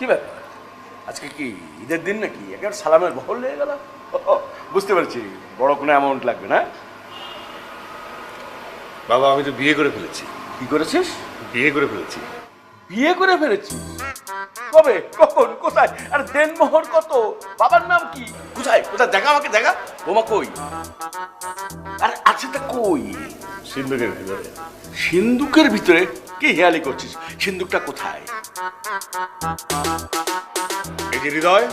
কি ব্যাপার আজকে কি ঈদের দিন নাকি একেবারে সালামের বহল লেগে গেল? বুঝতে পারছি বড় কোনো অ্যামাউন্ট লাগবে না। বাবা আমি তো বিয়ে করে ফেলেছি। কি করেছিস? বিয়ে করে ফেলেছি। বিয়ে করে ফেলেছিস? কবে, কখন, কোথায়? আর দেনমোহর কত? বাবার নাম কি? কোথায় কোথায় দেখা, আমাকে দেখা। বোমা কই? আর আছেটা কই? সিন্ধুকের ভিতরে। সিন্ধুকের ভিতরে? কি হেয়ালি করছিস? সিন্ধুকটা কোথায়? এই যে হৃদয়,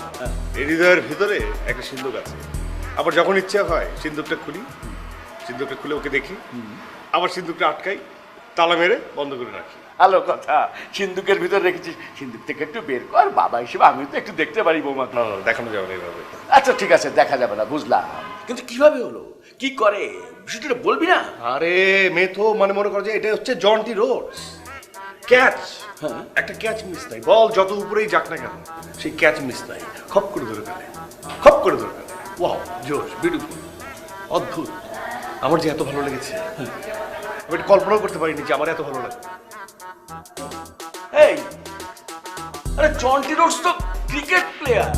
এই হৃদয়ের ভিতরে একটা সিন্ধুক আছে। আবার যখন ইচ্ছা হয় সিন্ধুকটা খুলি, সিন্ধুকটা খুলে ওকে দেখি, আবার সিন্ধুকটা আটকাই, তালা মেরে বন্ধ করে রাখি। ভালো কথা, সিন্ধুকের ভিতরে রেখেছিস, সিন্ধুক থেকে একটু বের কর, বাবা হিসেবে আমি তো একটু দেখতে পারি বৌমা। না না দেখানো যাবে না এইভাবে। আচ্ছা ঠিক আছে, দেখা যাবে না, বুঝলাম, কিন্তু কিভাবে হলো, কি করে, বিষয়টা বলবি না? আরে মেথো মানে মনে কর যে এটা হচ্ছে জন্টি রোডস ক্যাচ। একটা ক্যাচ মিস নাই, বল যত উপরেই যাক না কেন সেই ক্যাচ মিস নাই, খপ করে ধরে ফেলে, খপ করে ধরে ফেলে। ওয়াও, জোশ, বিউটিফুল, অদ্ভুত। আমার যে এত ভালো লেগেছে আমি এটা কল্পনাও করতে পারিনি যে আমার এত ভালো লাগে। এই আরে জন্টি রোডস তো ক্রিকেট প্লেয়ার।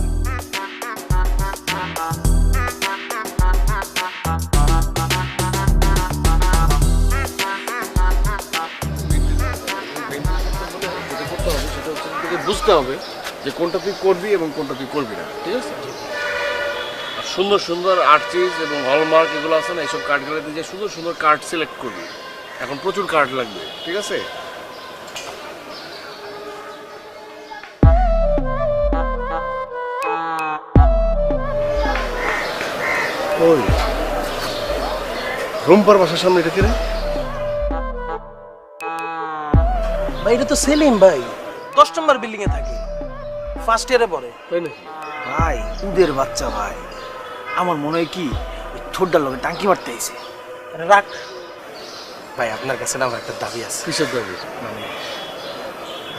বুঝতে হবে যে কোনটা তুই করবি এবং কোনটা তুই করবি না, ঠিক আছে? আর সুন্দর সুন্দর আর্চিজ এবং হলমার্ক এগুলো আছে না, এইসব কার্ডগুলোতে যে সুন্দর সুন্দর কার্ড সিলেক্ট করবি। এখন প্রচুর কার্ড লাগবে, ঠিক আছে? ওই রুম্পার বাসার সামনে এটা কিরে? ভাই এটা তো সেলিম ভাই, 10 নম্বর বিল্ডিং এ থাকে, ফার্স্ট ইয়ারে পড়ে। তাই নাকি? ভাই উদের বাচ্চা ভাই, আমার মনে হয় কি ওই ঠোঁটটার লগে টাঙ্কি মারতে আইছে। রাখ ভাই, আপনার কাছে না আমার একটা দাবি আছে। কিসের দাবি? মানে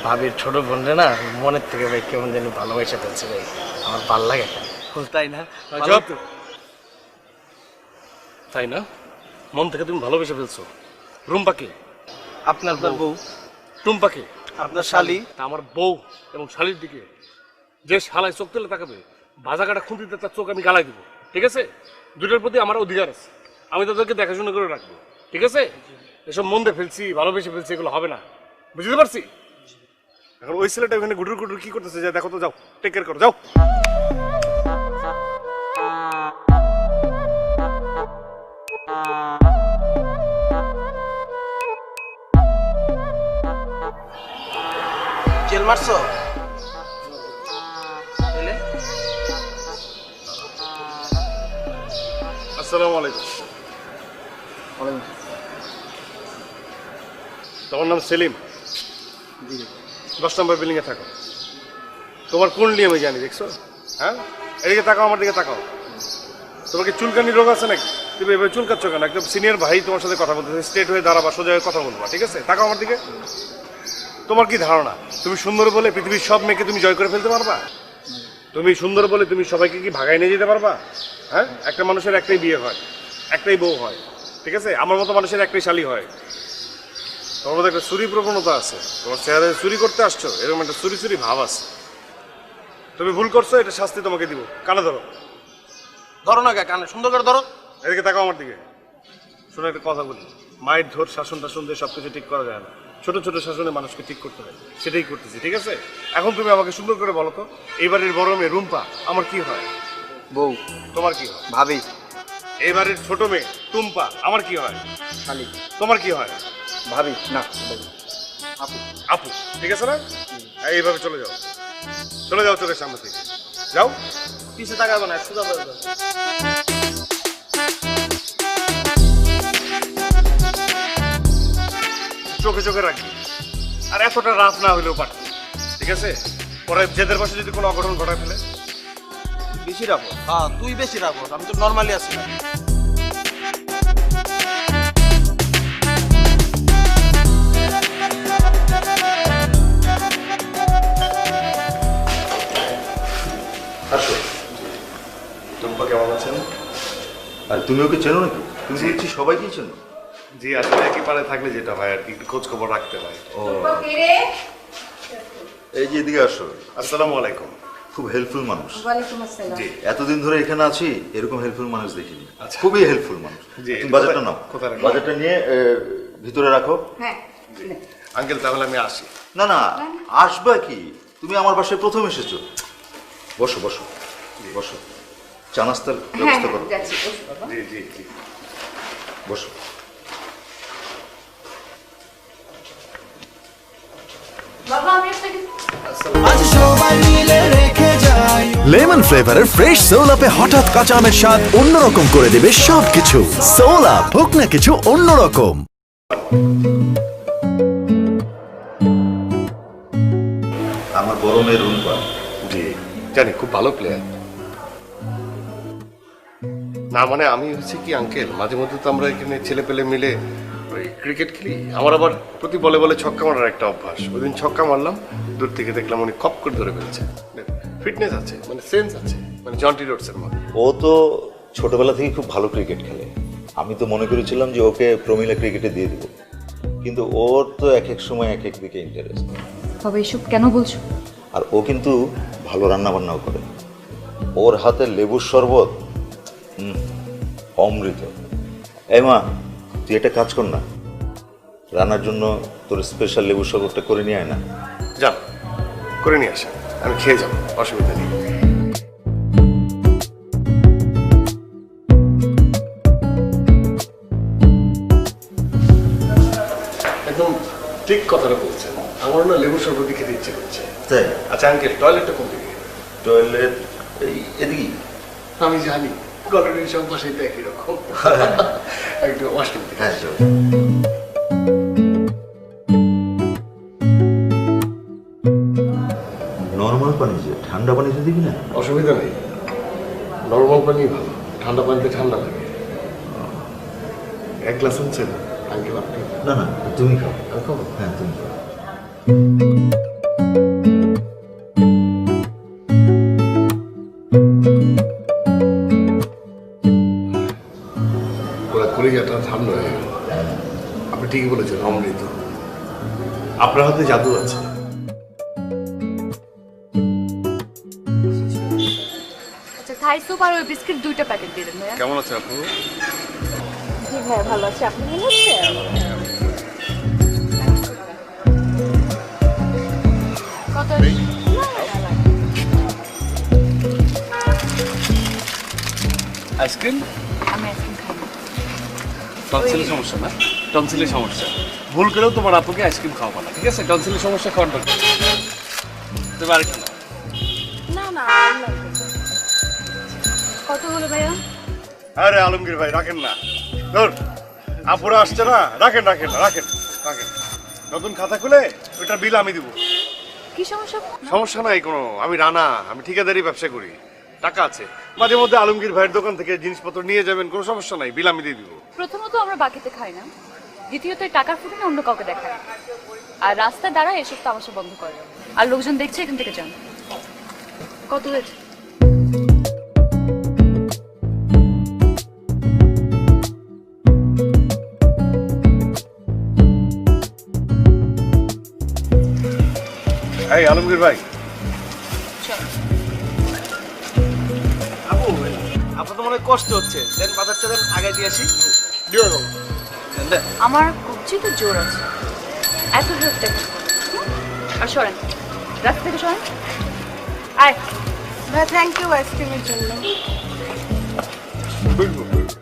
ভাবির ছোট বোনরে না মনের থেকে ভাই কেমন যেন ভালোবাসা ফেলছে ভাই, আমার ভাল লাগে। তাই না? ভালো তো। তাই না? মন থেকে তুমি ভালোবেসে ফেলছো রুম্পাকে? আপনার বউ, টুম্পাকে, আপনার শালি। তা আমার বউ এবং শালির দিকে যে শালায় চোখ তুলে তাকাবে, ভাজা কাটা খুঁটিতে তার চোখ আমি গালাই দিব, ঠিক আছে? দুটোর প্রতি আমার অধিকার আছে, আমি তাদেরকে দেখাশোনা করে রাখবো, ঠিক আছে? এসব মন দিয়ে ফেলছি, ভালোবেসে ফেলছি, এগুলো হবে না, বুঝতে পারছি? এখন ওই ছেলেটা ওখানে গুডুর গুডুর কি করতেছে যা দেখো তো, যাও টেক কেয়ার করো, যাও। জেল মারছো? আসসালামু আলাইকুম। তোমার নাম সেলিম? 10 নম্বর বিল্ডিং এ থাকো। তোমার কুণ্ডলি আমি জানি, দেখছো? হ্যাঁ, এদিকে তাকাও, আমার দিকে তাকাও। তোমার কি চুলকানি রোগ আছে নাকি? তুমি এভাবে চুলকাচ্ছ কেন? একদম সিনিয়র ভাই তোমার সাথে কথা বলতেছে, স্ট্রেট হয়ে দাঁড়াবা, সোজা হয়ে কথা বলবা, ঠিক আছে? তাকাও আমার দিকে। তোমার কি ধারণা তুমি সুন্দর বলে পৃথিবীর সব মেয়েকে তুমি জয় করে ফেলতে পারবা? তুমি সুন্দর বলে তুমি সবাইকে কি ভাগায় নিয়ে যেতে পারবা? হ্যাঁ, একটা মানুষের একটাই বিয়ে হয়, একটাই বউ হয়, ঠিক আছে? আমার মতো মানুষের একটাই শালী হয়। তোমার মধ্যে একটা চুরি প্রবণতা আছে, তোমার চেহারায় চুরি করতে আসছো, এরকম একটা চুরি চুরি ভাব আছে। তুমি ভুল করছো, এটা শাস্তি তোমাকে দিব। কানে ধরো। ধরো না কে, কানে সুন্দর করে ধরো। এদিকে তাকাও আমার দিকে। শোনো একটা কথা বলি, মায়ের ধর শাসন টাসন দিয়ে সবকিছু ঠিক করা যায় না, ছোট ছোট শাসনে মানুষকে ঠিক করতে হয়, সেটাই করতেছি, ঠিক আছে? এখন তুমি আমাকে সুন্দর করে বলো তো, এইবারের বড় মেয়ে রুম্পা আমার কি হয়? বউ। তোমার কি হয়? ভাবি। এইবারের ছোট মেয়ে টুম্পা আমার কি হয়? শালি। তোমার কি হয়? ভাবি না, আপু। আপু, ঠিক আছে না? এইভাবে চলে যাও, চলে যাও চোখের সামনে থেকে, যাও। পিছে তাকাবো না, সোজা করে দাও। চোখে চোখে রাখবি, আর এতটা রাফ না হইলেও পারত, ঠিক আছে? পরে জেদের পাশে যদি কোনো অঘটন ঘটায় ফেলে। বেশি রাখো। হ্যাঁ তুই বেশি রাখো, আমি তো নর্মালি আছি না। আসো। টুম্পা কেমন আছেন? আর তুমি ওকে চেনো নাকি? তুমি দেখছি সবাইকেই চেনো। জি, আসলে একই পারে থাকলে যেটা হয় আর কি, একটু খোঁজ খবর রাখতে হয়। ও এই যে এদিকে আসো। আসসালামু আলাইকুম। খুব হেল্পফুল মানুষ। ওয়ালাইকুম আসসালাম। জি এতদিন ধরে এখানে আছি, এরকম হেল্পফুল মানুষ দেখিনি। আচ্ছা। খুবই হেল্পফুল মানুষ। জি, তুমি বাজেটটা নাও। কোথায় রাখবো? বাজেটটা নিয়ে ভিতরে রাখো। হ্যাঁ আঙ্কেল তাহলে আমি আসি। না না, আসবা কি? তুমি আমার বাসায় প্রথম এসেছো। বসো বসো বসো, চা নাস্তার হ্যাঁ ব্যবস্থা করো। যাচ্ছি, বসো বাবা। জি জি জি। বসো। বাবা আমি আপনাকে লেমন ফ্লেভারের ফ্রেশ সোল আপে হঠাৎ কাঁচা আমের স্বাদ অন্যরকম করে দেবে সবকিছু। সোল আপ, হোক না কিছু অন্যরকম। আমার বড় মেয়ে রুম্পা। জি জানি, খুব ভালো প্লেয়ার। না মানে আমি হচ্ছে কি আঙ্কেল, মাঝে মধ্যে তো আমরা এখানে ছেলে পেলে মিলে ওই ক্রিকেট খেলি। আমার আবার প্রতি বলে বলে ছক্কা মারার একটা অভ্যাস। ওই দিন ছক্কা মারলাম, দূর থেকে দেখলাম উনি খপ করে ধরে ফেলছে। ফিটনেস আছে, মানে সেন্স আছে, মানে জন্টি রোডসের মতো। ও তো ছোটবেলা থেকে খুব ভালো ক্রিকেট খেলে। আমি তো মনে করেছিলাম যে ওকে প্রমিলা ক্রিকেটে দিয়ে দেবো, কিন্তু ওর তো এক এক সময় এক এক দিকে ইন্টারেস্ট। বাবা এসব কেন বলছো? আর ও কিন্তু ভালো রান্না বান্নাও করে। ওর হাতের লেবুর শরবত অমৃত। এই মা, তুই একটা কাজ কর না, রান্নার জন্য তোর স্পেশাল লেবুর শরবতটা করে নিয়ে আয় না। যান করে নিয়ে আসেন, আমি খেয়ে যাবো, অসুবিধা নেই। একদম ঠিক কথাটা বলছেন, আমার না লেবু শরবতই খেতে ইচ্ছে করছে। তাই? আচ্ছা আঙ্কেল, টয়লেটটা কোন দিকে? টয়লেট এই এদিকেই। আমি জানি গল্পের সব বাসায় তো একই রকম। একটু ওয়াশরুম থেকে। হ্যাঁ চল। নর্মাল পানি, যে ঠান্ডা পানিতে দিবি না। অসুবিধা নেই, নর্মাল পানি ভালো, ঠান্ডা পানিতে ঠান্ডা লাগে। এক গ্লাস আনছেন আঙ্কেল আপনি? না না, তুমি খাও। আমি খাবো? হ্যাঁ তুমি খাও। ওরা কলিজাটা ঠান্ডা হয়ে গেল। আপনি ঠিকই বলেছেন, অমৃত। আপনার হাতে জাদু আছে। আচ্ছা থাই স্যুপ আর ওই বিস্কিট 2টা প্যাকেট দিয়ে দেন ভাইয়া। কেমন আছে আপনি? জি ভাইয়া ভালো আছে, আপনি ভালো আছেন? কত? আইসক্রিম? আমি আইসক্রিম খাই না। টনসিলের সমস্যা না? টনসিলের সমস্যা। ভুল করেও তোমার আপুকে আইসক্রিম খাওয়াবো না, ঠিক আছে? টনসিলের সমস্যা খাওয়ার দরকার নেই। তুমি আরেকটা নাও। না না আর লাগবে না। কত হলো ভাইয়া? আরে আলমগীর ভাই রাখেন না, ধর আপুরা আসছে না, রাখেন রাখেন রাখেন রাখেন। নতুন খাতা খুলে ওইটা বিল আমি দিব। কি সমস্যা? সমস্যা নাই কোনো, আমি রানা, আমি ঠিকাদারি ব্যবসা করি, টাকা আছে। মাঝে মধ্যে আলমগীর ভাইয়ের দোকান থেকে জিনিসপত্র নিয়ে যাবেন, কোনো সমস্যা নাই, বিল আমি দিয়ে দিব। প্রথমত আমরা বাকিতে খাই না, দ্বিতীয়ত এই টাকার ফুটে অন্য কাউকে দেখায়, আর রাস্তায় দাঁড়ায় এসব তামাশা বন্ধ করে। আর লোকজন দেখছে, এখান থেকে যান। কত হয়েছে? এই আলমগীর ভাই, চলো। আপু, আপনার তো মনে হয় কষ্ট হচ্ছে, দেন বাজারটা দেন আগে দিয়ে আসি। দিয়ে দাও। দেন। আমার কবজি তো জোর আছে, এত জোরটা কি? আর সরেন, রাস্তা থেকে সরেন। আয় ভাই থ্যাংক ইউ আইসক্রিমের জন্য। বুঝবো, বুঝবো।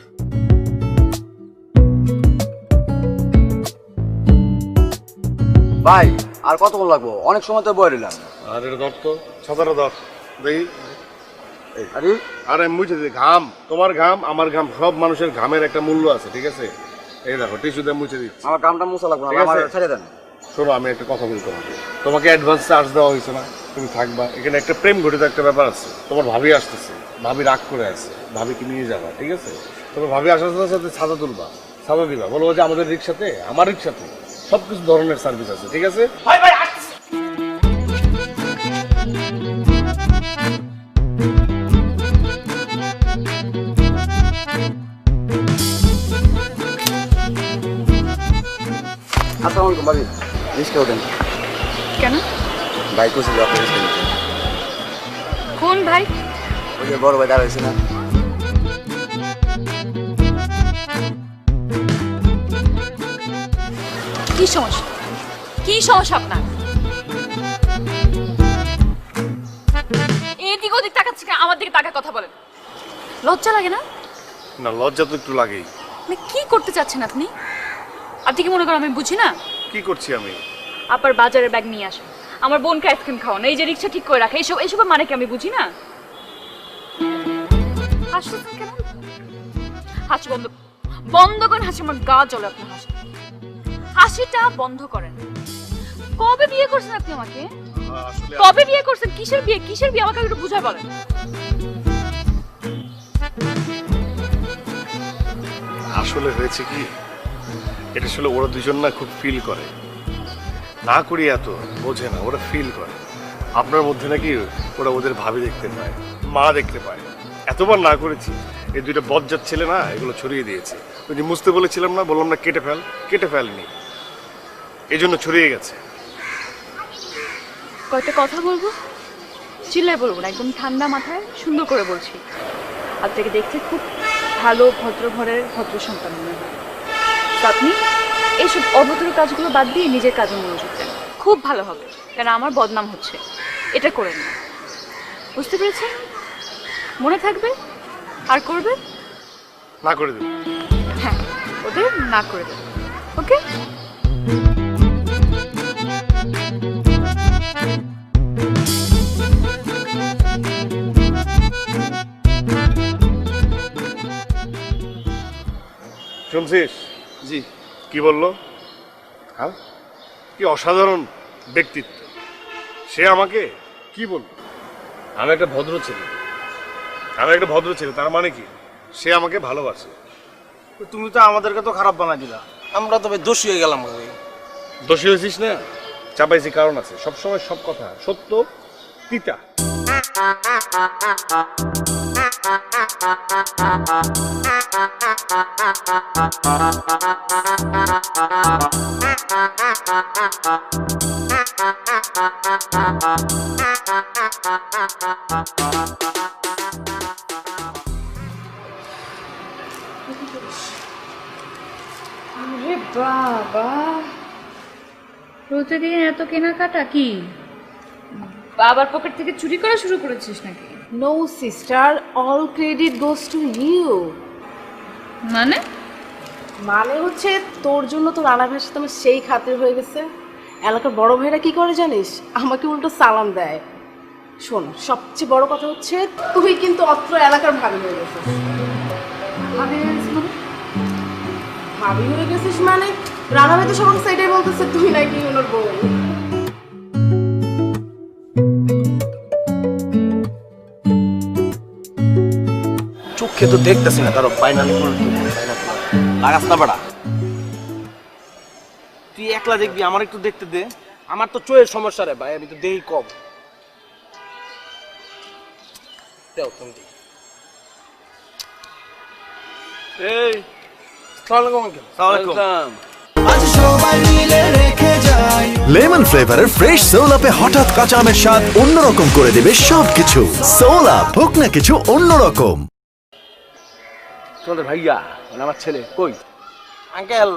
ভাই আর কতক্ষণ লাগবো? অনেক সময় তো বয়ে রইলাম। আর এটা ধর তো, ছাতাটা ধর দেখি। আরে আরে মুছে দিই, ঘাম, তোমার ঘাম আমার ঘাম, সব মানুষের ঘামের একটা মূল্য আছে, ঠিক আছে? এই দেখো টিস্যু দিয়ে মুছে দিচ্ছি। আমার কামটা মুছা লাগবে না, ঠিক আছে। আমার ছেড়ে দেন। শোনো, আমি একটা কথা বলি তোমাকে, তোমাকে অ্যাডভান্স চার্জ দেওয়া হয়েছে না, তুমি থাকবা এখানে। একটা প্রেম ঘটিত একটা ব্যাপার আছে, তোমার ভাবি আসতেছে, ভাবি রাগ করে আছে, ভাবিকে নিয়ে যাবা, ঠিক আছে? তোমার ভাবি আসার সাথে সাথে ছাতা তুলবা, ছাতা দিবা, বলবো যে আমাদের রিক্সাতে, আমার রিক্সাতে সব কিছু ধরনের সার্ভিস আছে, ঠিক আছে? ভাই ভাই আসতেছি। আসসালামু আলাইকুম ভাবি, রিস্কে ওঠেন। কেন? ভাই কোথায় আপনার স্টেশনে? কোন ভাই? ওই যে বড় ভাই দাঁড়াইছে না? কি সমস্যা? কি সমস্যা আপনার? এদিক ওদিক তাকাচ্ছি কেন? আমার দিকে তাকায় কথা বলেন। লজ্জা লাগে না? না, লজ্জা তো একটু লাগেই। মানে কি করতে চাচ্ছেন আপনি? আপনি কি মনে করেন আমি বুঝি না? কি করছি আমি? আবার বাজারের ব্যাগ নিয়ে আসেন, আমার বোনকে আইসক্রিম খাওয়ানো, এই যে রিক্সা ঠিক করে রাখে, এইসবের মানে কি আমি বুঝি না? হাসতেছেন কেন? হাসি বন্ধ বন্ধ করেন। হাসি, আমার গা জ্বলে আপনার হাসি। হাসিটা বন্ধ করেন। কবে বিয়ে করছেন আপনি আমাকে? আসলে কবে বিয়ে করছেন? কিসের বিয়ে? কিসের বিয়ে আমাকে একটু বুঝায় বলেন। আসলে হয়েছে কি, এটা আসলে ওরা দুজন না খুব ফিল করে, না করি এত বোঝে না, ওরা ফিল করে। আপনার মধ্যে নাকি ওরা ওদের ভাবি দেখতে পায়, মা দেখতে পায়। এতবার না করেছি, এই দুইটা বজ্জাত ছেলে না এগুলো ছড়িয়ে দিয়েছে। ওই যে মুছতে বলেছিলাম না, বললাম না কেটে ফেলনি, এই জন্য ছড়িয়ে গেছে। কয়টা কথা বলবো, চিল্লায় বলবো না, একদম ঠান্ডা মাথায় সুন্দর করে বলছি। আপনাকে দেখতে খুব ভালো ভদ্র ঘরের ভদ্র সন্তান মনে হয়। তো আপনি এইসব অভদ্র কাজগুলো বাদ দিয়ে নিজের কাজে মনোযোগ দেন, খুব ভালো হবে। কেন আমার বদনাম হচ্ছে, এটা করেন না। বুঝতে পেরেছেন? মনে থাকবে? আর করবে না করে দেব। হ্যাঁ, ওদের না করে দেবে। ওকে? শুনছিস? জি। কি বললো? হ্যাঁ, কি অসাধারণ ব্যক্তিত্ব। সে আমাকে কি বললো? আমি একটা ভদ্র ছেলে। তার মানে কি? সে আমাকে ভালোবাসে। তুমি তো আমাদেরকে তো খারাপ বানাই দিলা, আমরা তবে দোষী হয়ে গেলাম। দোষী হয়েছিস না? চাপাইছি কারণ আছে। সবসময় সব কথা সত্য তিতা। আরে বাবা, প্রতিদিন এত কেনাকাটা কি? বাবার পকেট থেকে চুরি করা শুরু করেছিস নাকি? No sister, all credit goes to you. মানে মানে হচ্ছে তোর জন্য তো রানা ভাইয়ের সাথে আমার সেই খাতির হয়ে গেছে। এলাকার বড় ভাইরা কি করে জানিস? আমাকে উল্টো সালাম দেয়। শোন, সবচেয়ে বড় কথা হচ্ছে তুই কিন্তু অত্র এলাকার ভাবি হয়ে গেছিস। ভাবি হয়ে গেছিস মানে রানা ভাই তো সবার সাইডে বলতেছে তুই নাকি ওনার বউ। চোখে তো দেখতেছি না, তারও ফাইনালি লাগাস না বাড়া। তুই একলা দেখবি, আমার একটু দেখতে দে। আমার তো চোখের সমস্যা রে ভাই, আমি তো দেখি কম। দেও তুমি দেখি। এই লেমন ফ্লেভারের ফ্রেশ সোল আপে হঠাৎ কাঁচা আমের স্বাদ অন্যরকম করে দেবে সবকিছু। সোল আপ, হোক না কিছু অন্যরকম। তোমাদের ভাইয়া মানে আমার ছেলে কই? আঙ্কেল,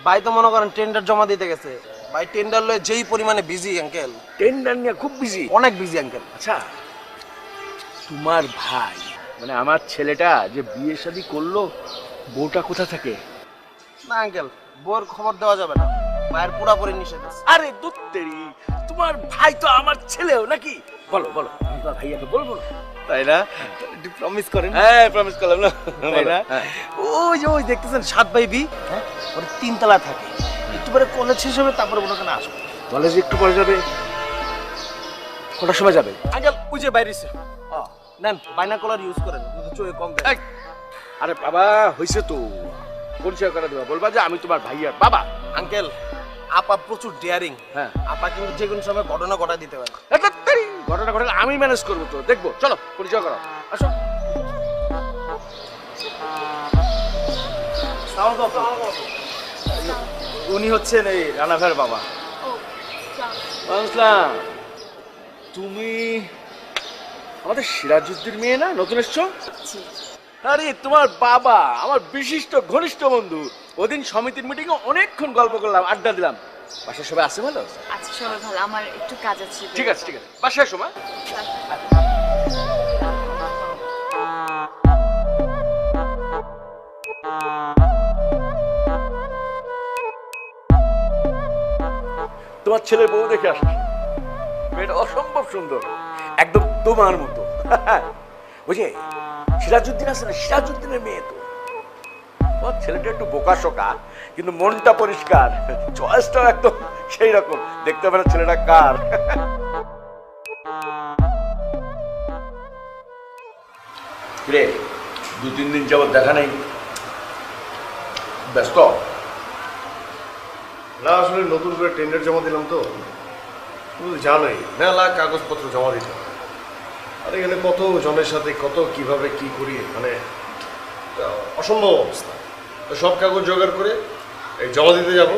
ভাই তো মনে করেন টেন্ডার জমা দিতে গেছে। ভাই টেন্ডার লয়ে যেই পরিমাণে বিজি আঙ্কেল। টেন্ডার নিয়ে খুব বিজি। অনেক বিজি আঙ্কেল। আচ্ছা, তোমার ভাই মানে আমার ছেলেটা যে বিয়ে শাদী করলো, বউটা কোথা থাকে? না আঙ্কেল, বউর খবর দেওয়া যাবে না, ভাইয়ের পুরাপুরি নিষেধ আছে। আরে দুত্তেরি, তোমার ভাই তো আমার ছেলেও নাকি? বলো বলো, আমি তোমার ভাইয়াকে বলবো না? তাই না? একটু প্রমিস করেন। হ্যাঁ, প্রমিস করলাম না? তাই না? ওই যে ওই দেখতেছেন 7 বাই বি, হ্যাঁ, ওর 3 তলায় থাকে। একটু পরে কলেজ শেষ হবে, তারপরে মনে করেন আসবো। কলেজ একটু পরে যাবে? কটার সময় যাবে? আঙ্কেল ওই যে বাইরেছে, নেন বাইনাকুলার ইউজ করেন, কিন্তু চোখে কম দেয়। আরে বাবা, হয়েছে তো, পরিচয় করে দেবা, বলবা যে আমি তোমার ভাইয়ার বাবা। আঙ্কেল, আপা প্রচুর ডেয়ারিং। হ্যাঁ, আপা কিন্তু যে কোনো সময় ঘটনা ঘটা দিতে পারে। ঘটনা ঘটনা আমি ম্যানেজ করবো, তো দেখবো। চলো পরিচয় করো, আসো। উনি হচ্ছেন এই রানা ভাইয়ের বাবা। আসসালাম। তুমি আমাদের সিরাজউদ্দিন মেয়ে না, নতুন এসছো? আরে তোমার বাবা আমার বিশিষ্ট ঘনিষ্ঠ বন্ধু, ওদিন সমিতির মিটিংয়ে অনেকক্ষণ গল্প করলাম, আড্ডা দিলাম। বাসায় সবাই আছে ভালো? আচ্ছা সবাই ভালো, আমার একটু কাজ আছে। ঠিক আছে ঠিক আছে, বাসায় এসো মা। তোমার ছেলের বউ দেখে আসছি, মেয়েটা অসম্ভব সুন্দর, একদম তোমার মতো। ওই যে সিরাজউদ্দিন আছে না, সিরাজউদ্দিনের মেয়ে তো। তোমার ছেলেটা একটু বোকাশোকা কিন্তু মনটা পরিষ্কার, চয়েসটাও একদম সেই রকম। দেখতে পারে ছেলেটা কার। রে 2-3 দিন যাবত দেখা নেই, ব্যস্ত? না আসলে নতুন করে টেন্ডার জমা দিলাম তো, তুমি তো জানোই মেলা কাগজপত্র জমা দিতে হয়। আর এখানে কত জনের সাথে কত কিভাবে কি করি, মানে অসম্ভব অবস্থা। তো সব কাগজ জোগাড় করে এই জমা দিতে যাব।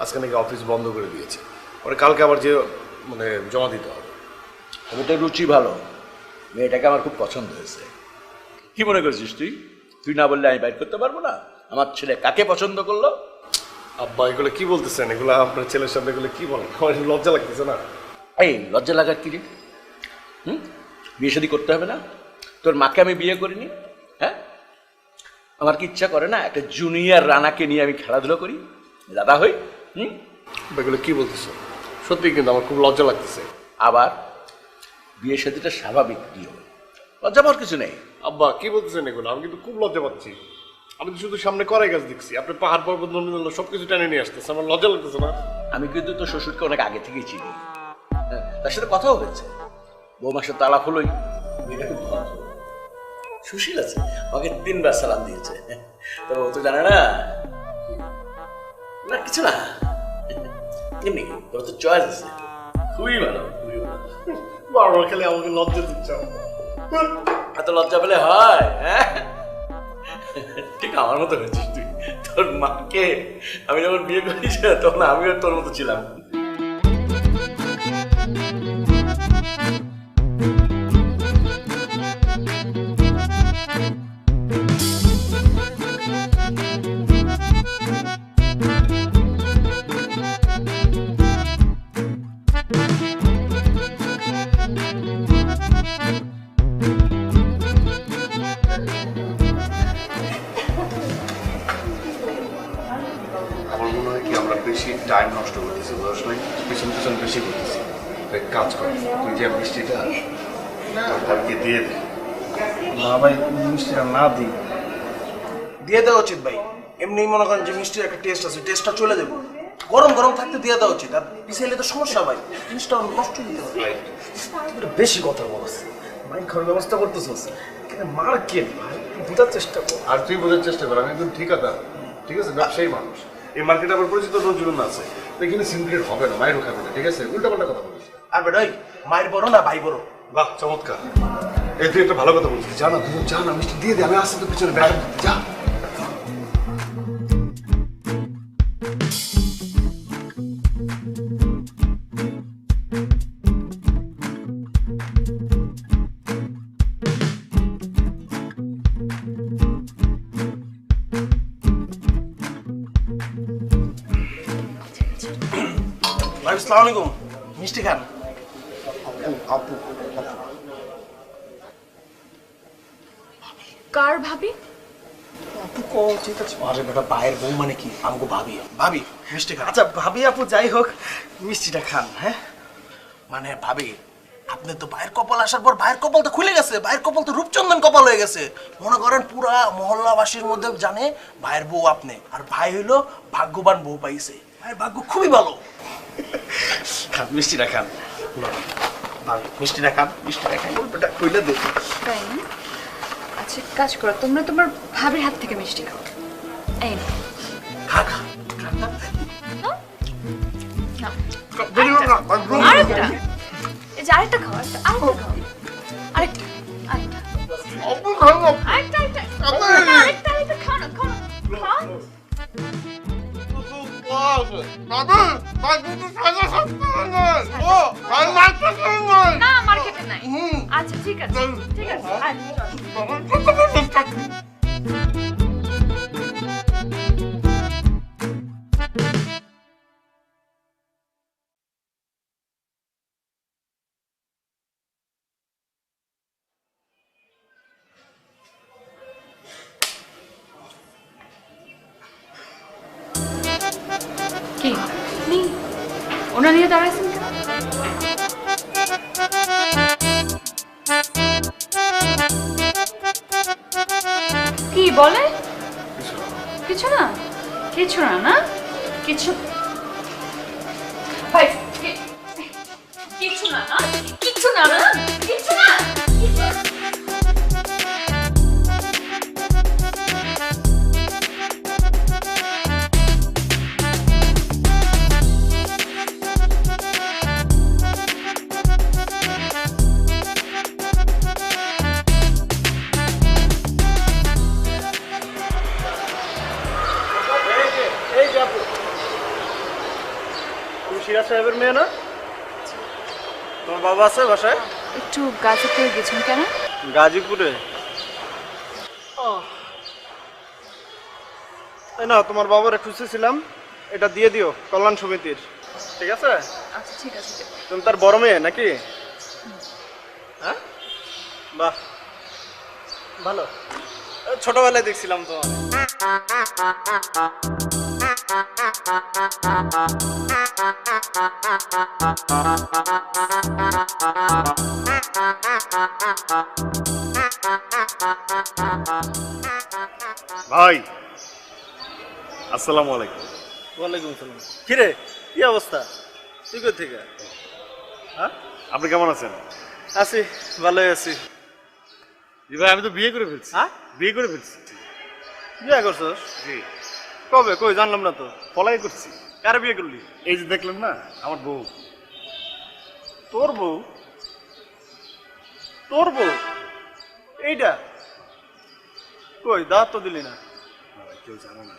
আজকে নাকি অফিস বন্ধ করে দিয়েছে, পরে কালকে আবার যে মানে জমা দিতে হবে। ওটা রুচি ভালো, মেয়েটাকে আমার খুব পছন্দ হয়েছে। কি মনে করছিস তুই? তুই না বললে আমি বাইর করতে পারবো না আমার ছেলে কাকে পছন্দ করলো? আব্বা এগুলো কি বলতেছেন? এগুলো আপনার ছেলের সামনে এগুলো কি বলেন? আমার লজ্জা লাগতেছে না। এই লজ্জা লাগার কি রে? বিয়ে শাদী করতে হবে না? তোর মাকে আমি বিয়ে করিনি, হ্যাঁ? আমার কি ইচ্ছা করে না একটা জুনিয়র রানাকে নিয়ে আমি খেলাধুলো করি, দাদা হই? এগুলো কি বলতেছে? সত্যি কিন্তু আমার খুব লজ্জা লাগতেছে। আবার বিয়ে শাদীটা স্বাভাবিক নিয়ম, লজ্জা পাওয়ার কিছু নেই। আব্বা কি বলতেছেন এগুলো? আমি কিন্তু খুব লজ্জা পাচ্ছি। আমি তো শুধু সামনে করাই গাছ দেখছি, আপনি পাহাড় পর্বত নদী সবকিছু টেনে নিয়ে আসতেছে, আমার লজ্জা লাগতেছে না? আমি কিন্তু তোর শ্বশুরকে অনেক আগে থেকেই চিনি, তার সাথে কথাও হয়েছে। বৌমার সাথে তালাপ হলোই, মেয়েটা খুব ভালো, সুশীল আছে, আমাকে 3 বার সালাম দিয়েছে। তবে ও তো জানে না, না কিছু না, এমনি তোর তো চয়েস আছে, খুবই ভালো, খুবই ভালো। বারবার খেলে আমাকে লজ্জা দিচ্ছে। এত লজ্জা পেলে হয়? হ্যাঁ, ঠিক আমার মতো হয়েছিস তুই। তোর মাকে আমি যখন বিয়ে করেছি তখন আমিও তোর মতো ছিলাম। আমার মনে হয় কি আমরা বেশি টাইম নষ্ট করতেছি, বয়স নাই, পিছন পিছন বেশি করতেছি। এক কাজ কর, তুই যে মিষ্টিটা তোর ভাইকে দিয়ে দে। না ভাই, মিষ্টিটা না দিই, দিয়ে দেওয়া উচিত ভাই। এমনি মনে করেন যে মিষ্টির একটা টেস্ট আছে, টেস্টটা চলে যাবো। গরম গরম থাকতে দিয়ে দেওয়া উচিত, আর পিছাইলে তো সমস্যা ভাই, জিনিসটা নষ্ট দিতে হবে। বেশি কথা বলছে, মাইন্ড খাওয়ার ব্যবস্থা করতেছিস, কিন্তু মার কে ভাই, বোঝার চেষ্টা কর। আর তুই বোঝার চেষ্টা কর, আমি একদম ঠিক আছে, ঠিক আছে, ব্যবসায়ী মানুষ। এই মার্কেটে আমার পরিচিত নজরুল আছে, তো এখানে সিনক্রেট হবে না, মায়েরও খাবে না, ঠিক আছে? উল্টা পাল্টা কথা বলিস। আর বেটাই মায়ের বড় না ভাই বড়? বাহ চমৎকার, এই তুই একটা ভালো কথা বলছিস। জানা তুই জানা মিষ্টি দিয়ে দে, আমি আসতে তো পিছনে ব্যাগ যা। ভাই আসসালামু আলাইকুম, মিষ্টি খান। আপু কার ভাবি? আপু কো ঠিক আছে। আরে বেটা, ভাইয়ের বউ মানে কি? আমগো ভাবি, ভাবি মিষ্টি খান। আচ্ছা ভাবি আপু যাই হোক, মিষ্টিটা খান। হ্যাঁ মানে ভাবি, আপনি তো ভাইয়ের কপাল আসার পর ভাইয়ের কপাল তো খুলে গেছে, ভাইয়ের কপাল তো রূপচন্দন কপাল হয়ে গেছে। মনে করেন পুরা মহল্লাবাসীর মধ্যে জানে ভাইয়ের বউ আপনি, আর ভাই হইলো ভাগ্যবান বউ পাইছে। ভাইয়ের ভাগ্য খুবই ভালো। খান মিষ্টিটা খান, ভাবি মিষ্টিটা খান, মিষ্টিটা খান, বেটা কইলা দে। তাই না? আচ্ছা কাজ করো, তোমরা তোমার ভাবির হাত থেকে মিষ্টি খাও। এই নাও। খা খা খা খা। নাও। আরেকটা। এই যে আরেকটা খাও, আরেকটা খাও, আরেকটা, আরেকটা। আরেকটা খাও না, খাও না, খাও। না আছে ঠিক আছে আয়, চল। কি আপনি ওনা নিয়ে দাঁড়াইছেন কেন? কি বলে কিছু না কিছু না না কিছু ভাই কিছু না না কিছু না না কিছু না এই যে আপু, তুমি সিরাজ সাহেবের মেয়ে না? তোমার বাবা আছে বাসায়? একটু গাজীপুরে গেছেন কেন? গাজীপুরে? এই না, তোমার বাবারে খুঁজতেছিলাম, এটা দিয়ে দিও কল্যাণ সমিতির, ঠিক আছে? আচ্ছা ঠিক আছে তুমি তার বড় মেয়ে নাকি? হ্যাঁ, বাহ ভালো, ছোটবেলায় দেখছিলাম তোমার। ভাই আসসালামু আলাইকুম। ওয়ালাইকুম আসসালাম। কিরে কি অবস্থা? তুই কোথা থেকে? হ্যাঁ, আপনি কেমন আছেন? আছি, ভালোই আছি। জি ভাই, আমি তো বিয়ে করে ফেলছি। হ্যাঁ, বিয়ে করে ফেলছি। বিয়ে করছস? জি, কবে? কই জানলাম না তো। পলাই করছি। কারে বিয়ে করলি? এই যে দেখলেন না, আমার বউ। তোর বউ? তোর বউ এইটা? কই দাঁত তো দিলি না। কেউ জানে না।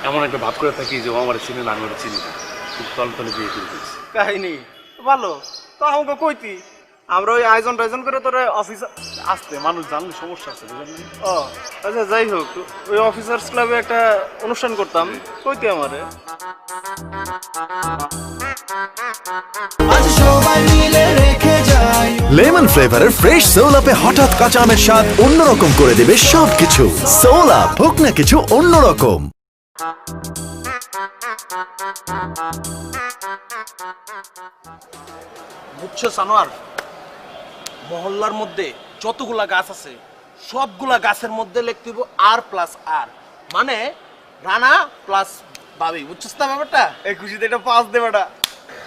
এমন একটা ভাব করে থাকি যে ও আমার চিনে না, আমি ওরা চিনি না। খুব তলে তলে বিয়ে করে ফেলছি। কাহিনী ভালো তো, আমাকে কইতি, আমরা ওই আয়োজন টায়োজন করে তোর অফিস আসতে মানুষ জানলে সমস্যা আছে, বুঝলেন? ও আচ্ছা, যাই হোক, ওই অফিসার্স ক্লাবে একটা অনুষ্ঠান করতাম, কইতি আমারে। লেমন ফ্লেভারের ফ্রেশ সোল আপে হঠাৎ কাঁচা আমের স্বাদ অন্যরকম করে দেবে সবকিছু। সোল আপ, হোক না কিছু অন্যরকম। বুঝছো সানোয়ার, মহল্লার মধ্যে যতগুলা গাছ আছে সবগুলা গাছের মধ্যে লিখতে হইব R+R, মানে রানা প্লাস বাবি। বুঝছিস না ব্যাপারটা? এই খুশিতে এটা পাস দে বেটা।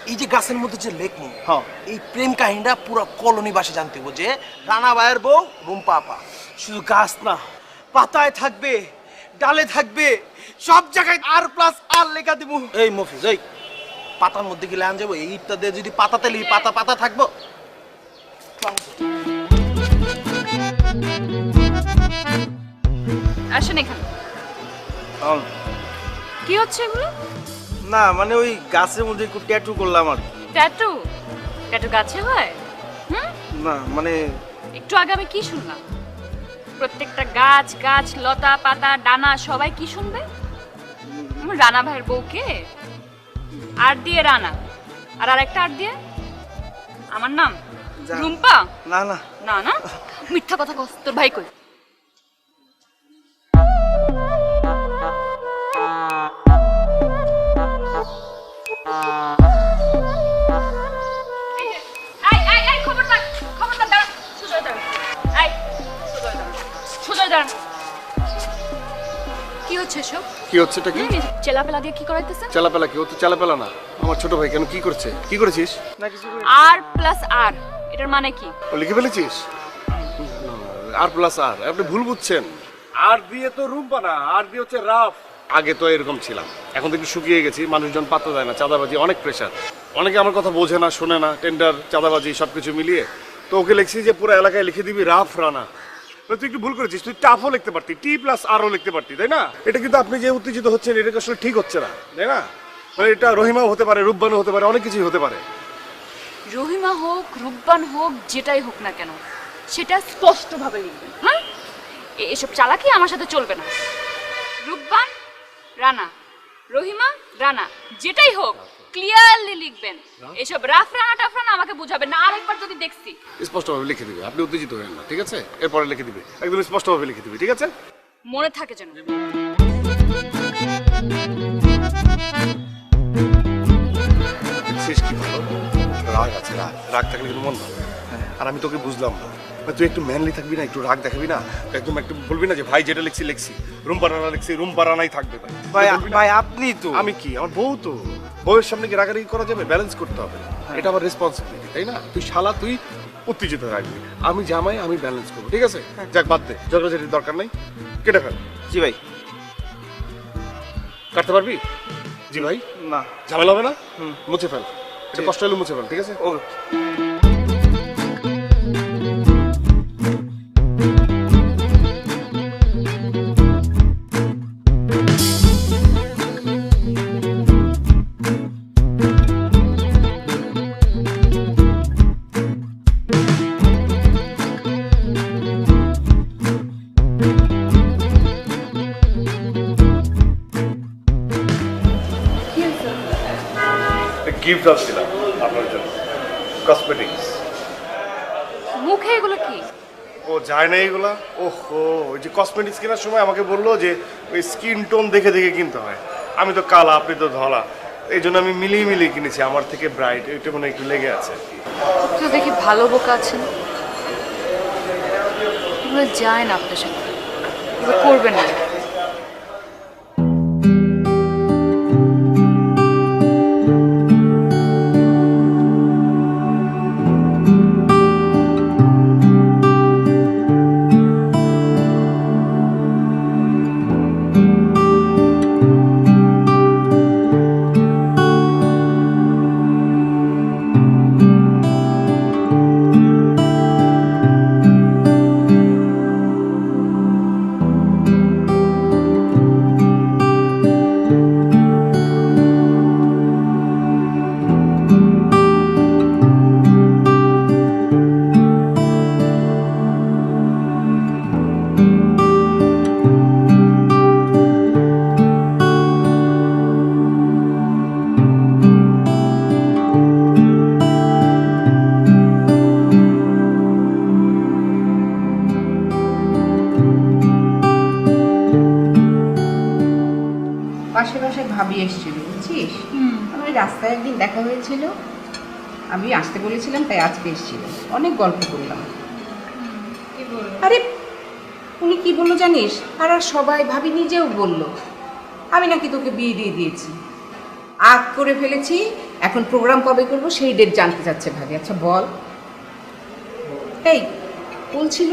এই যে গাছের মধ্যে যে লেখমু, হ্যাঁ, এই প্রেম কাহিনীটা পুরো কলোনিবাসী জানতে হইব যে রানা ভাইয়ের বউ রুম্পা আপা। শুধু গাছ না, পাতায় থাকবে, ডালে থাকবে, সব জায়গায় R+R লেখা দিব। এই মফিজ, এই পাতার মধ্যে গেলে আন যাবো, এই ইটটা দিয়ে যদি পাতাতে লিখি, পাতা পাতা থাকবো। আসেন এখানে। কি হচ্ছে এগুলো? না মানে ওই গাছের মধ্যে একটু ট্যাটু করলাম আর কি। ট্যাটু? ট্যাটু গাছে হয়? হুম, না মানে একটু আগে আমি কি শুনলাম? প্রত্যেকটা গাছ গাছ লতা পাতা ডানা সবাই কি শুনবে? আমার রানা ভাইয়ের বউকে আর দিয়ে রানা, আর আরেকটা আর দিয়ে আমার নাম রুম্পা। না না না না, মিথ্যা কথা কস। তোর ভাই কই? কি হচ্ছে সব? কি হচ্ছে এটা? কি চেলাপেলা দিয়ে কি করাইতেছেন? চালাপেলা? কি ও তো চালাপেলা না, আমার ছোট ভাই। কেন, কি করছে? কি করেছিস? না কিছু করি। R+R এটার মানে কি? ও লিখে ফেলেছিস? R+R, আপনি ভুল বুঝছেন। আর দিয়ে তো রুম্পা না, আর দিয়ে হচ্ছে রাফ। আগে তো এরকম ছিলাম, এখন তো একটু শুকিয়ে গেছি, মানুষজন পাত্তা দেয় না, চাঁদাবাজি অনেক প্রেশার, অনেকে আমার কথা বোঝে না, শোনে না, টেন্ডার চাঁদাবাজি সবকিছু মিলিয়ে তো ওকে লিখছি যে পুরো এলাকায় লিখে দিবি রাফ রানা। তুই একটু ভুল করেছিস, তুই টাফও লিখতে পারতি, T+Rও লিখতে পারতি, তাই না? এটা কিন্তু আপনি যে উত্তেজিত হচ্ছেন, এটা আসলে ঠিক হচ্ছে না, তাই না? মানে এটা রহিমাও হতে পারে, রূপবানও হতে পারে, অনেক কিছুই হতে পারে। রহিমা হোক, রূপবান হোক, যেটাই হোক না কেন, সেটা স্পষ্টভাবে লিখবেন। হ্যাঁ, এসব চালাকি আমার সাথে চলবে না। রূপবান রানা, রহিমা রানা, যেটাই হোক ক্লিয়ারলি লিখবেন। এসব রাফ রানা টাফরানা আমাকে বুঝাবেন না। আরেকবার যদি দেখছি স্পষ্টভাবে লিখে দিবে, আপনি উত্তেজিত হবেন না, ঠিক আছে? এরপরে লিখে দিবে, একদম স্পষ্টভাবে লিখে দিবে, ঠিক আছে? মনে থাকে যেন। শেষ কি ভালো রাগ আছে, রাগ থাকলে কিন্তু মন ভালো। আর আমি তোকে বুঝলাম না, তুই একটু ম্যানলি থাকবি না, একটু রাগ দেখাবি না, একদম একটু বলবি না যে ভাই যেটা লিখছি লিখছি, রুম্পা রানা লিখছি, রুম্পা রানাই থাকবে। ভাই ভাই আপনি তো আমি কি, আমার বউ তো, বউয়ের সামনে কি রাগারাগি করা যাবে? ব্যালেন্স করতে হবে, এটা আমার রেসপন্সিবিলিটি, তাই না? তুই শালা, তুই উত্তেজিত রাখবি, আমি জামাই, আমি ব্যালেন্স করবো, ঠিক আছে? যাক বাদ দে, ঝগড়াঝাটির দরকার নাই, কেটে ফেল। জি ভাই। কাটতে পারবি? জি ভাই। না ঝামেলা হবে না, মুছে ফেল, এটা কষ্ট হলে মুছে ফেল, ঠিক আছে? ও গিফট আসছিলাম আপনার জন্য, কসমেটিক্স। মুখে এগুলো কি? ও যায় না এগুলা? ওহো, ওই যে কসমেটিক্স কেনার সময় আমাকে বললো যে ওই স্কিন টোন দেখে দেখে কিনতে হয়। আমি তো কালা, আপনি তো ধলা, এই জন্য আমি মিলিয়ে মিলিয়ে কিনেছি, আমার থেকে ব্রাইট, এটা মনে একটু লেগে আছে। তো দেখি ভালো বোকা আছেন, এগুলো যায় না আপনার সাথে, এগুলো করবেন না। পাশে পাশে ভাবি এসেছিল, বুঝছিস? আমার ওই রাস্তায় একদিন দেখা হয়েছিল, আমি আসতে বলেছিলাম তাই আজকে এসেছিল, অনেক গল্প করলাম। আরে উনি কি বললো জানিস? আর সবাই, ভাবি নিজেও বললো আমি নাকি তোকে বিয়ে দিয়ে দিয়েছি, আগ করে ফেলেছি, এখন প্রোগ্রাম কবে করবো সেই ডেট জানতে চাচ্ছে ভাবি। আচ্ছা বল। এই বলছিল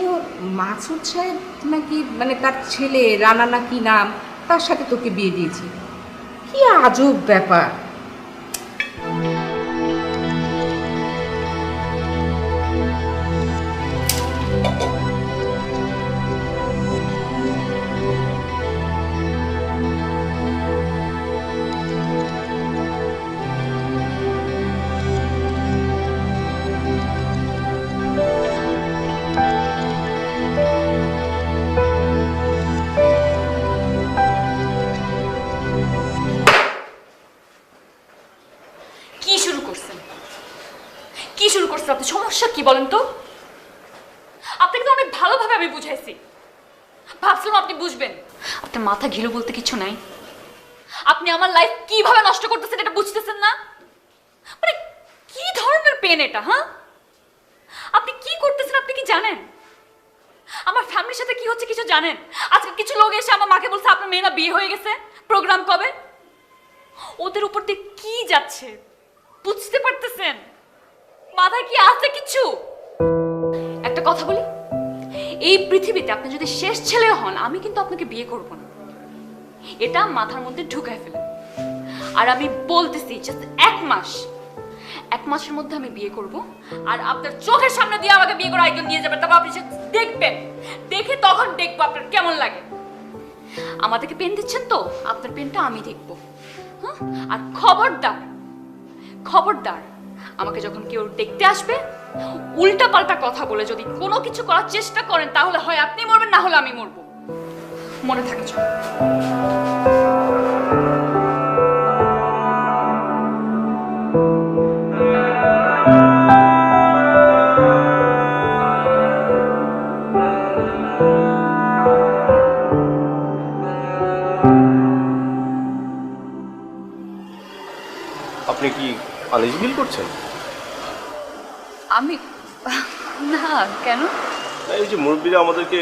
মাসুদ সাহেব নাকি, মানে তার ছেলে রানা নাকি নাম, তার সাথে তোকে বিয়ে দিয়েছি। কি আজব ব্যাপার। আপনার সমস্যা কি বলেন তো? আপনাকে তো অনেক ভালোভাবে আমি বুঝাইছি, ভাবছিলাম আপনি বুঝবেন। আপনার মাথা ঘিলু বলতে কিছু নাই। আপনি আমার লাইফ কিভাবে নষ্ট করতেছেন এটা বুঝতেছেন না? মানে কি ধরনের পেন এটা? হ্যাঁ, আপনি কি করতেছেন আপনি কি জানেন? আমার ফ্যামিলির সাথে কি হচ্ছে কিছু জানেন? আজকে কিছু লোক এসে আমার মাকে বলছে আপনার মেয়েরা বিয়ে হয়ে গেছে, প্রোগ্রাম কবে? ওদের উপর দিয়ে কি যাচ্ছে বুঝতে পারতেছেন? মাথায় কি আছে কিছু? একটা কথা বলি, এই পৃথিবীতে আপনি যদি শেষ ছেলে হন আমি কিন্তু আপনাকে বিয়ে করব না, এটা মাথার মধ্যে ঢুকায় ফেলেন। আর আমি বলতেছি জাস্ট এক মাসের মধ্যে আমি বিয়ে করব, আর আপনার চোখের সামনে দিয়ে আমাকে বিয়ে করে একজন নিয়ে যাবেন, তারপর আপনি দেখবেন, দেখে তখন দেখবো আপনার কেমন লাগে। আমাদেরকে পেন দিচ্ছেন তো, আপনার পেনটা আমি দেখবো। হ্যাঁ, আর খবরদার আমাকে যখন কেউ দেখতে আসবে উল্টা পাল্টা কথা বলে যদি কোনো কিছু করার চেষ্টা করেন তাহলে হয় আপনি মরবেন, না হলে আমি মরবো। মনে থাকে চল। আপনি কি আনিস বিল করছেন? আমি না, কেন? না, এই যে মুরব্বীরা আমাদেরকে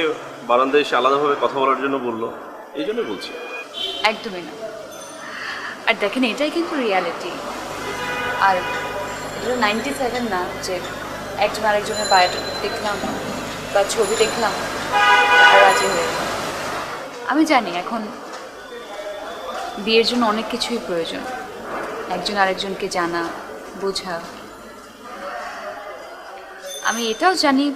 বারান্দায় এসে আলাদাভাবে কথা বলার জন্য বললো, এই জন্য বলছি। একদমই না। আর দেখেন, এটাই কিন্তু রিয়ালিটি। আর এটা 97 না যে একজন আরেকজনের বায়োডাটা দেখলাম বা ছবি দেখলাম আর রাজি হয়ে গেলাম। আমি জানি এখন বিয়ের জন্য অনেক কিছুই প্রয়োজন, একজন আরেকজনকে জানা, বোঝা। আমি এটাও জানি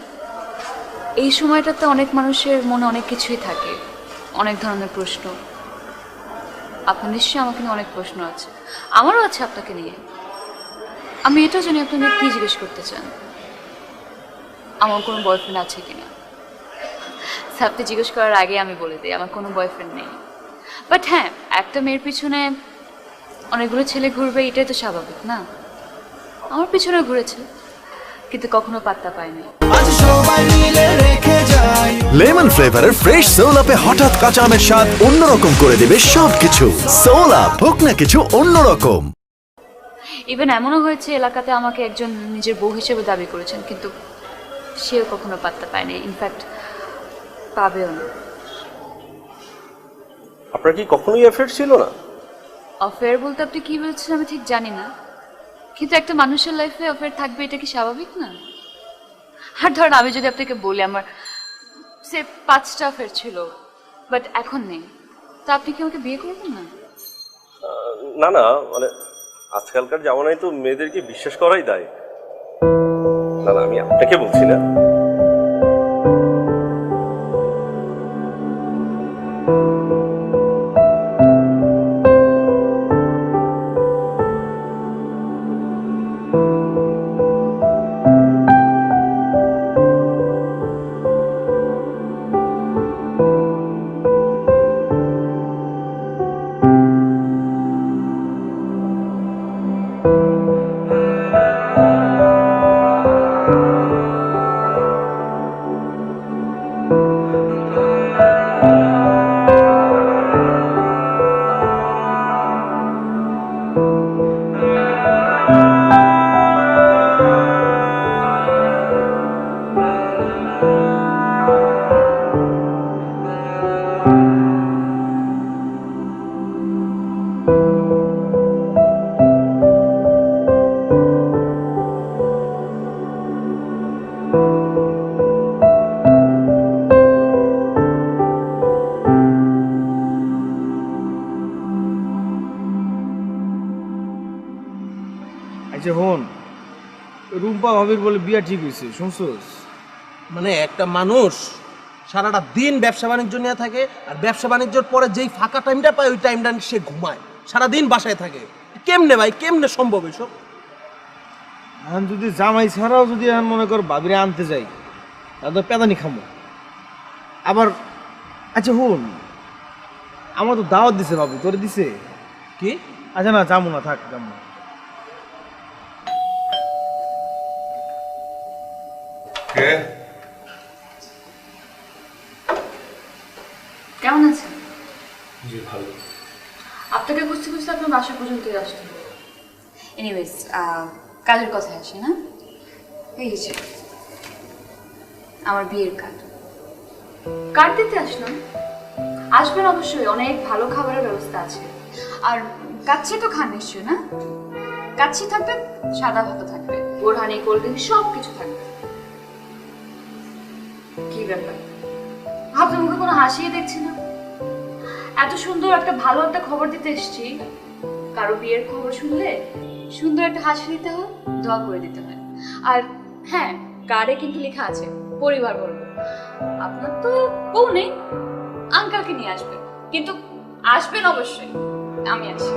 এই সময়টাতে অনেক মানুষের মনে অনেক কিছুই থাকে, অনেক ধরনের প্রশ্ন। আপনার নিশ্চয়ই আমাকে নিয়ে অনেক প্রশ্ন আছে, আমারও আছে আপনাকে নিয়ে। আমি এটাও জানি আপনি কি জিজ্ঞেস করতে চান, আমার কোনো বয়ফ্রেন্ড আছে কিনা। আপনি জিজ্ঞেস করার আগে আমি বলে দিই আমার কোনো বয়ফ্রেন্ড নেই। বাট হ্যাঁ, একটা মেয়ের পিছনে অনেকগুলো ছেলে ঘুরবে, এটাই তো স্বাভাবিক না? আমার পিছনে ঘুরেছে, কিন্তু কখনো পাত্তা পায়নি। লেমন ফ্লেভারের ফ্রেশ সোল আপে হঠাৎ কাঁচা আমের স্বাদ অন্যরকম করে দেবে সবকিছু। সোল আপ, হোক না কিছু অন্যরকম। ইভেন এমনও হয়েছে এলাকাতে আমাকে একজন নিজের বউ হিসেবে দাবি করেছেন, কিন্তু সেও কখনো পাত্তা পায়নি, ইনফ্যাক্ট পাবেও না। আপনার কি কখনোই অ্যাফেয়ার ছিল না? অফেয়ার বলতে আপনি কি বলছেন আমি ঠিক জানি না, কিন্তু একটা মানুষের লাইফে অফেয়ার থাকবে, এটা কি স্বাভাবিক না? আর ধরেন আমি যদি আপনাকে বলি আমার সে 5টা অফেয়ার ছিল, বাট এখন নেই, তা আপনি কি আমাকে বিয়ে করবেন না? না না, মানে আজকালকার জামানায় তো মেয়েদেরকে বিশ্বাস করাই দায়। না না, আমি আপনাকে বলছি না। আচ্ছা হন, রুম্পা ভাবির বলে বিয়া ঠিক হয়েছে, শুনছোস? মানে একটা মানুষ সারাটা দিন ব্যবসা বাণিজ্য নিয়ে থাকে, আর ব্যবসা বাণিজ্যের পরে যেই ফাঁকা টাইমটা পায় ওই টাইমটা সে ঘুমায়, সারাদিন বাসায় থাকে। কেমনে ভাই, কেমনে সম্ভব এসব? এখন যদি জামাই ছাড়াও যদি এখন মনে কর ভাবিরে আনতে যাই, তাহলে তো পেদানি খামো আবার। আচ্ছা হন, আমার তো দাওয়াত দিছে ভাবি, তোরে দিছে কি? আচ্ছা না, যাবো না, থাক, যাবো না। কেমন আছেন? জি ভালো। আপনাকে খুঁজতে খুঁজতে আপনার বাসা পর্যন্তই আসতে হবে। এনিওয়েজ, কাজের কথায় আসে না, এই যে আমার বিয়ের কার্ড। কার্ড দিতে আসলাম, আসবেন অবশ্যই, অনেক ভালো খাবারের ব্যবস্থা আছে। আর কাচ্চি তো খান নিশ্চয়ই না? কাচ্চি থাকবে, সাদা ভাতও থাকবে, বোরহানি, কোল্ড ড্রিঙ্ক সব কিছু থাকবে। কি ব্যাপার, আপনার মুখে কোনো হাসিয়ে দেখছি না? এত সুন্দর একটা ভালো একটা খবর দিতে এসেছি, কারো বিয়ের খবর শুনলে সুন্দর একটা হাসি দিতে হয়, দোয়া করে দিতে হয়। আর হ্যাঁ, কার্ডে কিন্তু লেখা আছে পরিবার বর্গ। আপনার তো বউ নেই, আঙ্কেলকে নিয়ে আসবেন, কিন্তু আসবেন অবশ্যই। আমি আসি।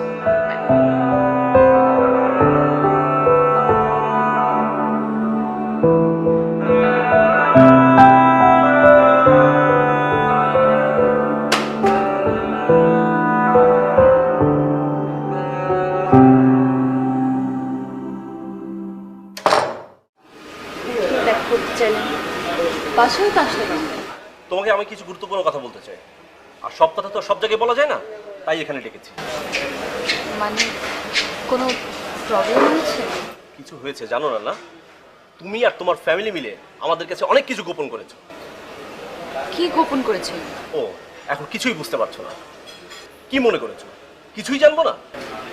বাসায় তো আসতে পারবে। তোমাকে আমি কিছু গুরুত্বপূর্ণ কথা বলতে চাই, আর সব কথা তো সব জায়গায় বলা যায় না, তাই এখানে ডেকেছি। মানে কোনো প্রবলেম হয়েছে? কিছু হয়েছে জানো না? না, তুমি আর তোমার ফ্যামিলি মিলে আমাদের কাছে অনেক কিছু গোপন করেছো। কি গোপন করেছে? ও, এখন কিছুই বুঝতে পারছো না? কি মনে করেছো কিছুই জানবো না?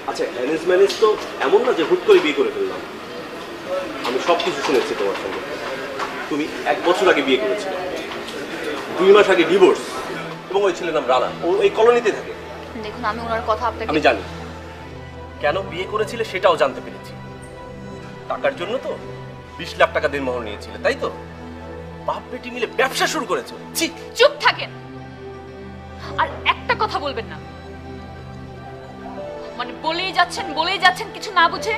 আচ্ছা, অ্যারেঞ্জ ম্যারেজ তো এমন না যে হুট করে বিয়ে করে ফেললাম। আমি সব কিছু শুনেছি তোমার সঙ্গে। তুমি 1 বছর আগে বিয়ে করেছিলে, 2 মাস আগে ডিভোর্স, এবং ওই ছেলের নাম রানা, ও এই কলোনিতে থাকে। দেখুন, আমি ওনার কথা আপনাকে... আমি জানি কেন বিয়ে করেছিলে, সেটাও জানতে পেরেছি। টাকার জন্য তো 20 লাখ টাকা দিনমোহর নিয়েছিলে, তাই তো? বাপ বেটি মিলে ব্যবসা শুরু করেছো। ছি! চুপ থাকেন, আর একটা কথা বলবেন না। মানে বলেই যাচ্ছেন কিছু না বুঝে।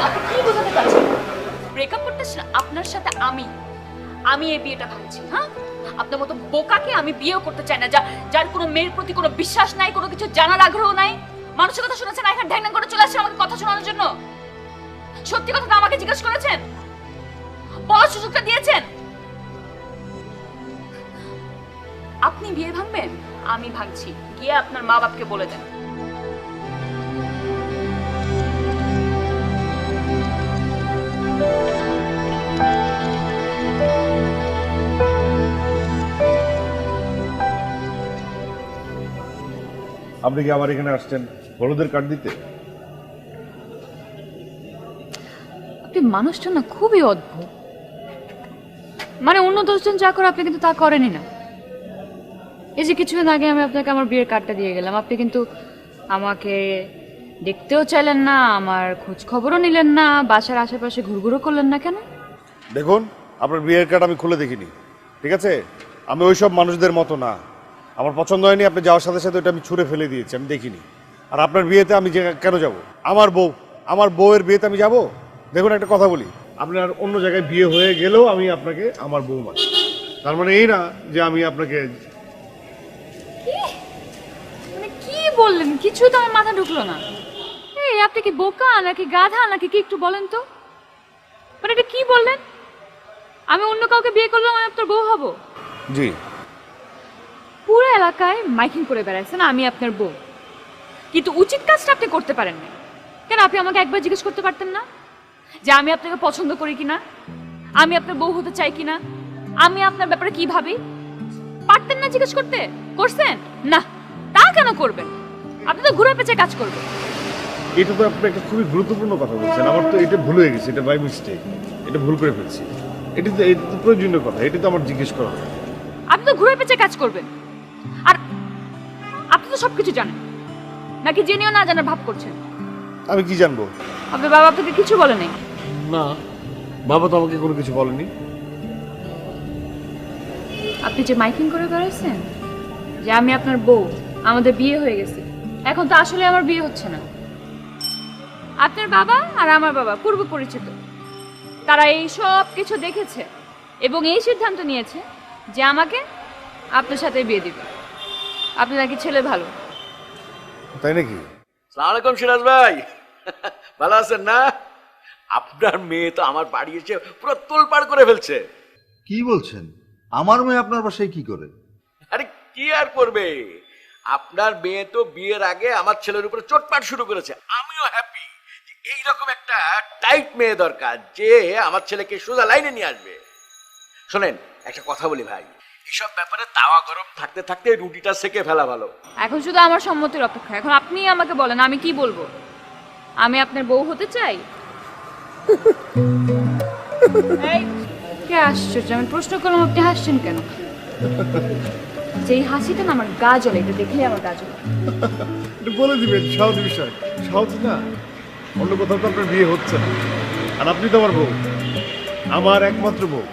আপনি কি বোঝাতে চাচ্ছেন? ব্রেকআপ করতেছেন আপনার সাথে? আমি এই বিয়েটা ভাঙছি। হ্যাঁ, আপনার মতো বোকাকে আমি বিয়েও করতে চাই না, যার কোনো মেয়ের প্রতি কোনো বিশ্বাস নাই, কোনো কিছু জানার আগ্রহ নাই। মানুষের কথা শুনেছেন, এখানে ঢ্যাং ঢ্যাং করে চলে আসছেন আমাকে কথা শোনানোর জন্য। সত্যি কথাটা আমাকে জিজ্ঞেস করেছেন, বলার সুযোগটা দিয়েছেন। আপনি বিয়ে ভাঙবেন? আমি ভাঙছি, গিয়ে আপনার মা বাপকে বলে দেন। আপনি কি আমার এখানে আসছেন হলুদের কার্ড দিতে? আপনি মানুষটা না খুবই অদ্ভুত। মানে অন্য 10 জন যা করে আপনি কিন্তু তা করেনই না। এই যে কিছুদিন আগে আমি আপনাকে আমার বিয়ের কার্ডটা দিয়ে গেলাম, আপনি কিন্তু আমাকে দেখতেও চাইলেন না, আমার খোঁজ খবরও নিলেন না, বাসার আশেপাশে ঘুরঘুরও করলেন না। কেন? দেখুন, আপনার বিয়ের কার্ড আমি খুলে দেখিনি, ঠিক আছে? আমি ওইসব মানুষদের মতো না। আমার পছন্দ হয়নি, আপনি যাওয়ার সাথে সাথে ওটা আমি ছুঁড়ে ফেলে দিয়েছি, আমি দেখিনি। আর আপনার বিয়েতে আমি কেন যাব? আমার বউয়ের বিয়েতে আমি যাব? দেখুন, একটা কথা বলি, আপনার অন্য জায়গায় বিয়ে হয়ে গেলেও আমি আপনাকে আমার বউ মানি। তার মানে এই না যে আমি আপনাকে... মানে কি বললেন? কিছু তো আমার মাথা ঢুকলো না। এই আপনি কি বোকা নাকি গাধা নাকি কি একটু বলেন তো? মানে এটা কি বললেন? আমি অন্য কাউকে বিয়ে করলাম, আমি আপনার বউ হব? জি। পুরো এলাকায় মাইকিং করে বেড়াচ্ছেন আমি আপনার বউ, কিন্তু উচিত কাজটা আপনি করতে পারেন না। কেন? আপনি আমাকে একবার জিজ্ঞেস করতে পারতেন না যে আমি আপনাকে পছন্দ করি কিনা, আমি আপনার বউ হতে চাই কিনা, আমি আপনার ব্যাপারে কি ভাবি? পারতেন না জিজ্ঞেস করতে? করছেন না? তা কেন করবেন? আপনি তো ঘুরে পেঁচে কাজ করবেন। এটা তো আপনি একটা খুবই গুরুত্বপূর্ণ কথা বলছেন। আমার তো এটা ভুল হয়ে গেছে, এটা বাই মিস্টেক, এটা ভুল করে ফেলছি। এটা তো প্রয়োজনীয় কথা, এটা তো আমার জিজ্ঞেস করা হয়। আপনি তো ঘুরে পেঁচে কাজ করবেন, আর আপনি তো সবকিছু জানেন, নাকি জেনেও না জানার ভাব করছেন? আমি কি জানবো? আপনার বাবা আপনাকে কিছু বলে নাই? না, বাবা তো আমাকে কোনো কিছু বলেনি। আপনি যে মাইকিং করে বেড়াচ্ছেন যে আমি আপনার বউ, আমাদের বিয়ে হয়ে গেছে, এখন তো আসলে আমার বিয়ে হচ্ছে না। আপনার বাবা আর আমার বাবা পূর্ব পরিচিত, তারা এই সব কিছু দেখেছে এবং এই সিদ্ধান্ত নিয়েছে যে আমাকে আপনার সাথে বিয়ে দিবে। আপনি নাকি ছেলে ভালো। তাই নাকি? আসসালামু আলাইকুম সিরাজ ভাই, ভালো আছেন না? আপনার মেয়ে তো আমার বাড়ি এসে পুরো তোলপাড় করে ফেলছে। কি বলছেন? আমার মেয়ে আপনার বাসায় কি করে? আরে কি আর করবে, আপনার মেয়ে তো বিয়ের আগে আমার ছেলের উপরে চোটপাট শুরু করেছে। আমিও হ্যাপি যে এইরকম একটা টাইট মেয়ে দরকার যে আমার ছেলেকে সোজা লাইনে নিয়ে আসবে। শোনেন, একটা কথা বলি ভাই, এইসব ব্যাপারে তাওয়া গরম থাকতে থাকতে রুটিটা সেকে ফেলা ভালো। এখন শুধু আমার সম্মতির অপেক্ষা। এখন আপনি আমাকে বলেন আমি কি বলবো? আমি আপনার বউ হতে চাই। এই কে আশ্চর্য, আমি প্রশ্ন করলাম আপনি হাসছেন কেন? যেই হাসিটা না আমার গা জ্বলে, এটা দেখলে আমার গা জ্বলে। এটা বলে দিবেন, সহজ বিষয়। সহজ না, অন্য কোথাও তো আপনার বিয়ে হচ্ছে না, আর আপনি তো আমার বউ, আমার একমাত্র বউ।